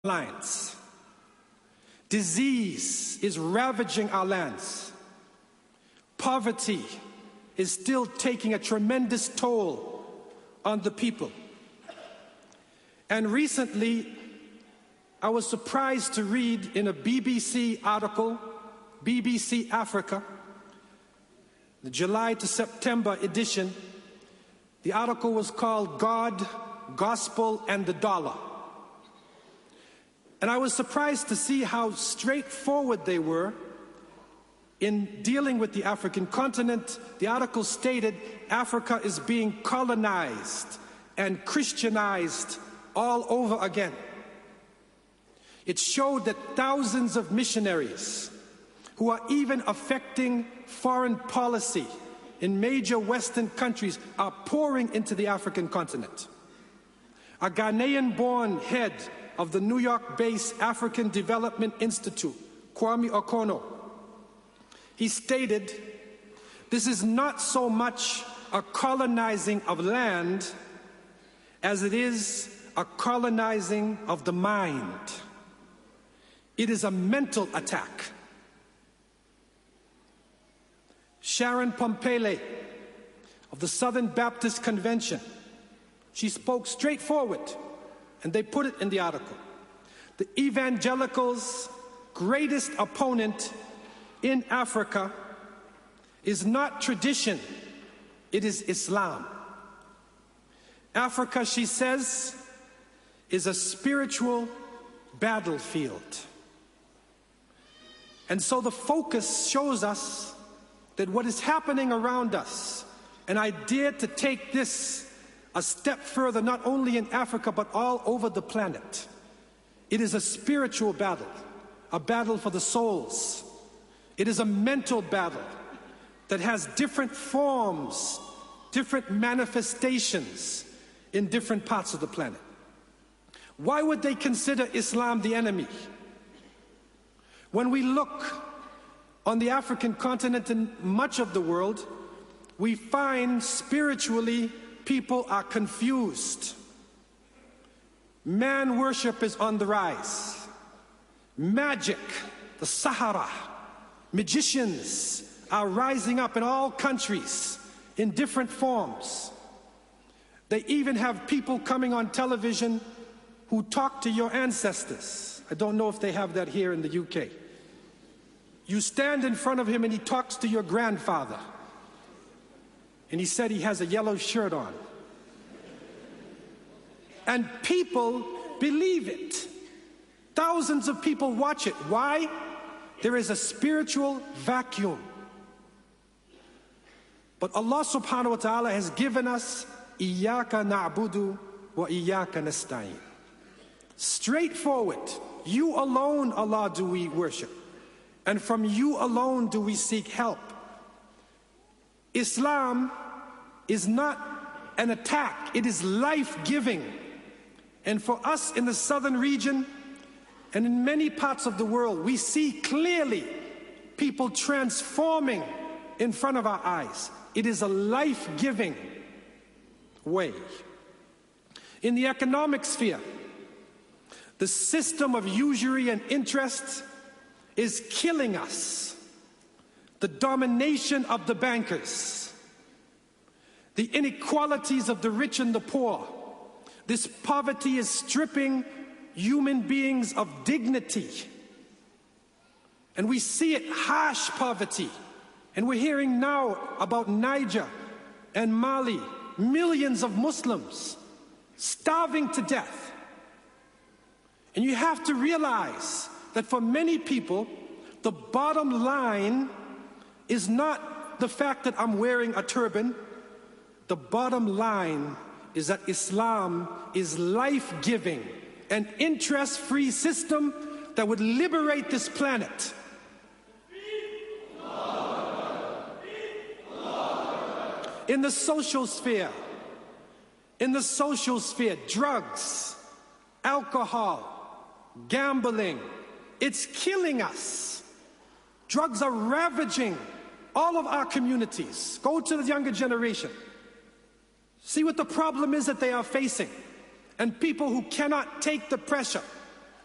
lands. Disease is ravaging our lands. Poverty is still taking a tremendous toll on the people. And recently, I was surprised to read in a BBC article, BBC Africa, the July to September edition. The article was called God, Gospel, and the Dollar. And I was surprised to see how straightforward they were in dealing with the African continent. The article stated Africa is being colonized and Christianized all over again. It showed that thousands of missionaries who are even affecting foreign policy in major Western countries are pouring into the African continent. A Ghanaian-born head of the New York-based African Development Institute, Kwame Okono, he stated, "This is not so much a colonizing of land as it is a colonizing of the mind. It is a mental attack." Sharon Pompele of the Southern Baptist Convention, she spoke straightforward, and they put it in the article. The evangelicals' greatest opponent in Africa is not tradition, it is Islam. Africa, she says, is a spiritual battlefield. And so the focus shows us that what is happening around us, and I dare to take this a step further, not only in Africa, but all over the planet. It is a spiritual battle, a battle for the souls. It is a mental battle that has different forms, different manifestations in different parts of the planet. Why would they consider Islam the enemy? When we look on the African continent and much of the world, we find spiritually people are confused. Man worship is on the rise. Magic, the Sahara, magicians are rising up in all countries in different forms. They even have people coming on television who talk to your ancestors. I don't know if they have that here in the UK. You stand in front of him and he talks to your grandfather. And he said he has a yellow shirt on. And people believe it. Thousands of people watch it. Why? There is a spiritual vacuum. But Allah subhanahu wa ta'ala has given us Iyaka na'budu wa iyaka nasta'in. Straightforward. You alone, Allah, do we worship. And from you alone do we seek help. Islam is not an attack, it is life-giving. And for us in the southern region and in many parts of the world, we see clearly people transforming in front of our eyes. It is a life-giving way. In the economic sphere, the system of usury and interest is killing us. The domination of the bankers, the inequalities of the rich and the poor. This poverty is stripping human beings of dignity. And we see it, harsh poverty. And we're hearing now about Niger and Mali, millions of Muslims starving to death. And you have to realize that for many people, the bottom line is not the fact that I'm wearing a turban. The bottom line is that Islam is life-giving, an interest-free system that would liberate this planet. In the social sphere, drugs, alcohol, gambling, it's killing us. Drugs are ravaging all of our communities. Go to the younger generation. See what the problem is that they are facing. And people who cannot take the pressure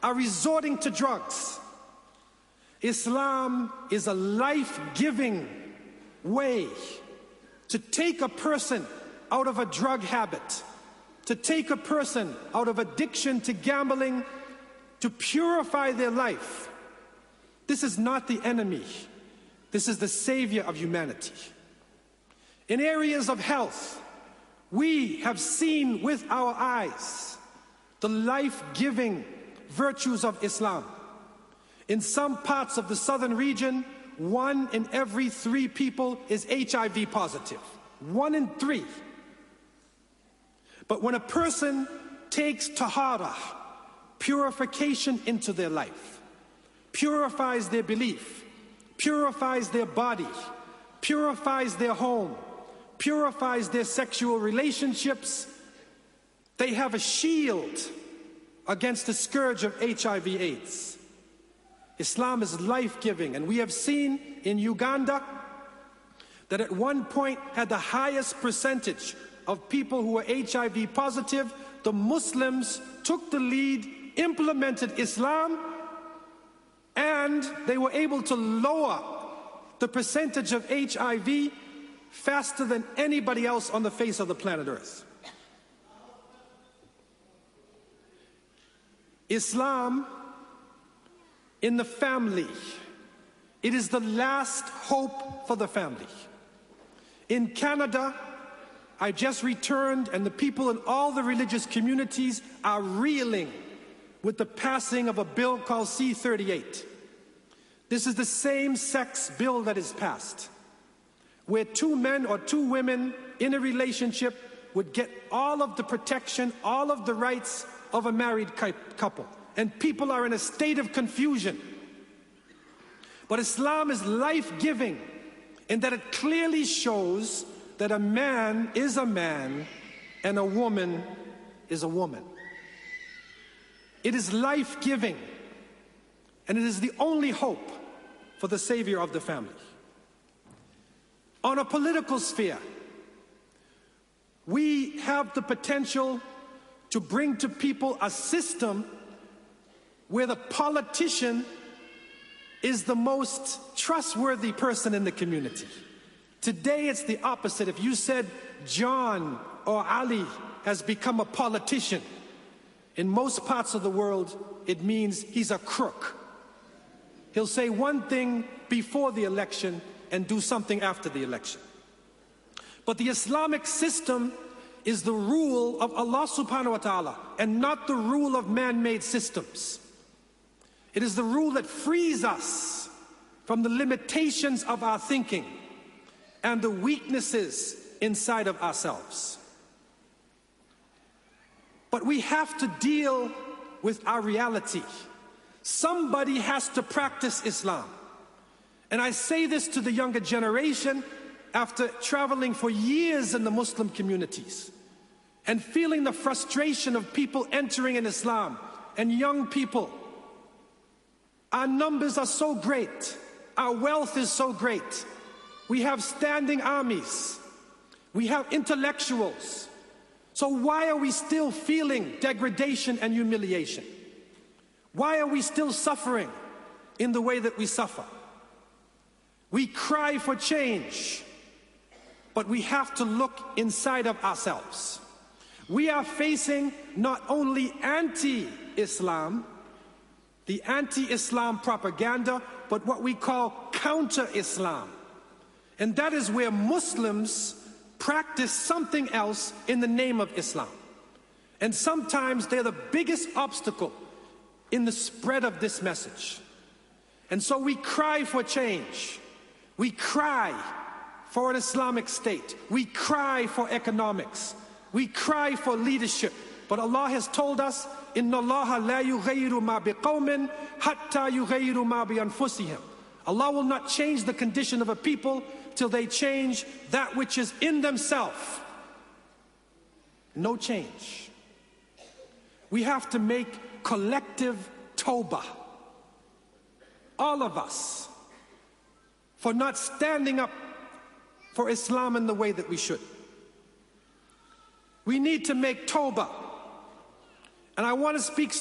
are resorting to drugs. Islam is a life-giving way to take a person out of a drug habit, to take a person out of addiction to gambling, to purify their life. This is not the enemy. This is the savior of humanity. In areas of health, we have seen with our eyes the life-giving virtues of Islam. In some parts of the southern region, 1 in every 3 people is HIV positive. 1 in 3. But when a person takes tahara, purification into their life, purifies their belief, purifies their body, purifies their home, purifies their sexual relationships, they have a shield against the scourge of HIV/AIDS. Islam is life-giving, and we have seen in Uganda that at one point had the highest percentage of people who were HIV positive. The Muslims took the lead, implemented Islam, and they were able to lower the percentage of HIV faster than anybody else on the face of the planet Earth. Islam in the family. It is the last hope for the family. In Canada, I just returned, and the people in all the religious communities are reeling with the passing of a bill called C-38. This is the same-sex bill that is passed, where 2 men or 2 women in a relationship would get all of the protection, all of the rights of a married couple. And people are in a state of confusion. But Islam is life-giving in that it clearly shows that a man is a man and a woman is a woman. It is life-giving, and it is the only hope for the savior of the family. On a political sphere, we have the potential to bring to people a system where the politician is the most trustworthy person in the community. Today it's the opposite. If you said John or Ali has become a politician, in most parts of the world it means he's a crook. He'll say one thing before the election and do something after the election. But the Islamic system is the rule of Allah subhanahu wa ta'ala and not the rule of man-made systems. It is the rule that frees us from the limitations of our thinking and the weaknesses inside of ourselves. But we have to deal with our reality. Somebody has to practice Islam. And I say this to the younger generation after traveling for years in the Muslim communities and feeling the frustration of people entering in Islam and young people. Our numbers are so great. Our wealth is so great. We have standing armies. We have intellectuals. So why are we still feeling degradation and humiliation? Why are we still suffering in the way that we suffer? We cry for change, but we have to look inside of ourselves. We are facing not only anti-Islam, the anti-Islam propaganda, but what we call counter-Islam. And that is where Muslims practice something else in the name of Islam. And sometimes they're the biggest obstacle in the spread of this message. And so we cry for change. We cry for an Islamic state. We cry for economics. We cry for leadership. But Allah has told us, Inna Allah la yughayyiru ma biqawmin hatta yughayyiru ma bi anfusihim. Allah will not change the condition of a people till they change that which is in themselves. No change. We have to make collective tawbah. All of us, for not standing up for Islam in the way that we should. We need to make tawbah. And I want to speak